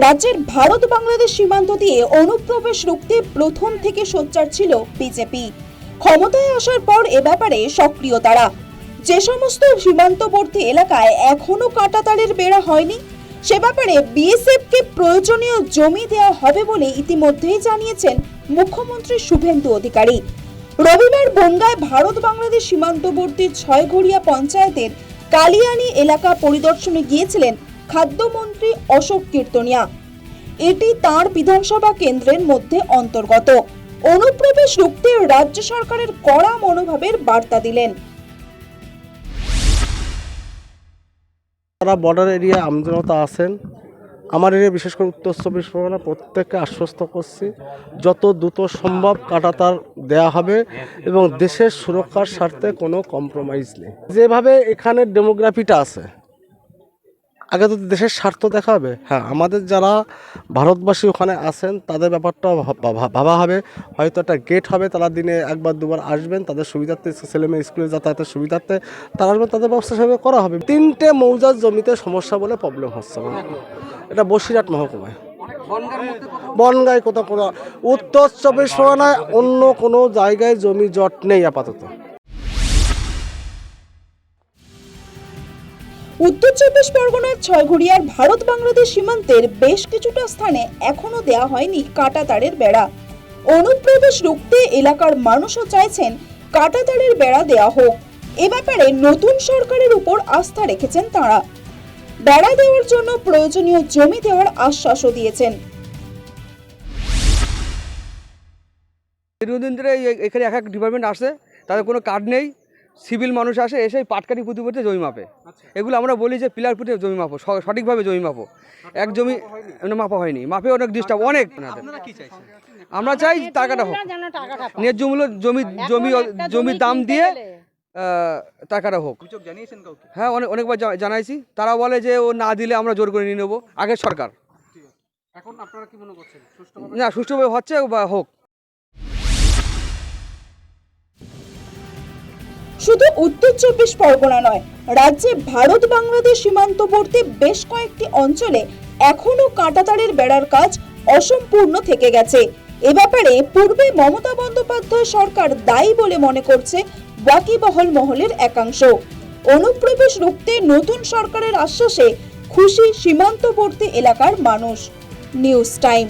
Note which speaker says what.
Speaker 1: রাজ্যের ভারত বাংলাদেশ সীমান্ত দিয়ে অনুপ্রবেশ রুখতে প্রথম থেকে সোচ্চার ছিল বিজেপি। ক্ষমতায় আসার পর এ ব্যাপারে সক্রিয় তারা। যে সমস্ত সীমান্তবর্তী এলাকায় এখনো কাঁটাতারের বেড়া হয়নি, সে ব্যাপারে বিএসএফকে প্রয়োজনীয় জমি দেওয়া হবে বলে ইতিমধ্যেই জানিয়েছেন মুখ্যমন্ত্রী শুভেন্দু অধিকারী। রবিবার বনগাঁয় ভারত বাংলাদেশ সীমান্তবর্তী ছয়ঘরিয়া পঞ্চায়েতের কালিয়ানি এলাকা পরিদর্শনে গিয়েছিলেন খাদ্যমন্ত্রী অশোক কীর্তনিয়া। এটি তাঁর বিধানসভা কেন্দ্রের মধ্যে অন্তর্গত। অনুপ্রবেশ রুখতে রাজ্য সরকারের কড়া মনোভাবের বার্তা দিলেন।
Speaker 2: তারা বর্ডার এরিয়া আমজনতা আছেন, আমার এরিয়া বিশেষ করে উত্তর চব্বিশ পরগনা প্রত্যেককে আশ্বস্ত করছি যত দ্রুত সম্ভব কাঁটাতার দেয়া হবে এবং দেশের সুরক্ষার স্বার্থে কোনো কম্প্রোমাইজ নেই। যেভাবে এখানে ডেমোগ্রাফিটা আছে, আগে তো দেশের স্বার্থ দেখা হবে। হ্যাঁ, আমাদের যারা ভারতবাসী ওখানে আছেন তাদের ব্যাপারটা ভাবা হবে। হয়তো একটা গেট হবে, তারা দিনে একবার দুবার আসবেন, তাদের সুবিধার্থে, ছেলেমেয়ে স্কুলে যাতায়াতের সুবিধার্থে তারা আসবেন, তাদের ব্যবস্থা সেভাবে করা হবে। 3টে মৌজার জমিতে সমস্যা বলে প্রবলেম হচ্ছে। এটা বসিরহাট মহকুমায়, বনগাঁয় কোথাও উত্তর চব্বিশ পরগনায় অন্য কোনো জায়গায় জমি জট নেই আপাতত।
Speaker 1: উত্তর চব্বিশ পরগনার ছয়ঘরিয়ার ভারত বাংলাদেশ সীমান্তের বেশ কিছুটা স্থানে এখনো দেয়া হয়নি কাঁটাতারের বেড়া। অনুপ্রবেশ রুখতে এলাকার মানুষও চাইছেন কাঁটাতারের বেড়া দেয়া হোক। এ ব্যাপারে নতুন সরকারের উপর আস্থা রেখেছেন তাঁরা। বেড়া দেওয়ার জন্য প্রয়োজনীয় জমি দেওয়ার আশ্বাসও দিয়েছেন।
Speaker 3: দীর্ঘদিন ধরে এখানে এক ডিপার্টমেন্ট আসে, তাদের কোনো কার্ড নেই। সিভিল মানুষ আসে, এসে পাটকারি পুঁতিতে জমি মাপে। এগুলো আমরা বলি যে পিলার পুঁতে জমি মাপো, সঠিকভাবে জমি মাপো। এক জমি মাপা হয়নি, মাপে অনেক ডিস্টার্ব অনেক। আমরা চাই টাকাটা হোক, ন্যায্য মূল্য জমির দাম দিয়ে টাকাটা হোক। হ্যাঁ, অনেকবার জানাইছি। তারা বলে যে ও না দিলে আমরা জোর করে নিয়ে নেবো। আগের সরকার না, সুষ্ঠুভাবে হচ্ছে বা হোক।
Speaker 1: শুধু উত্তর চব্বিশ পরগনা নয়, রাজ্যে ভারত বাংলাদেশ সীমান্তবর্তী বেশ কয়েকটি অঞ্চলে এখনো কাঁটাতারের বেড়ার কাজ অসম্পূর্ণ থেকে গেছে। এ ব্যাপারে পূর্বে মমতা বন্দ্যোপাধ্যায় সরকার দায়ী বলে মনে করছে ওয়াকিবহাল মহলের একাংশ। অনুপ্রবেশ রুখতে নতুন সরকারের আশ্বাসে খুশি সীমান্তবর্তী এলাকার মানুষ। News time.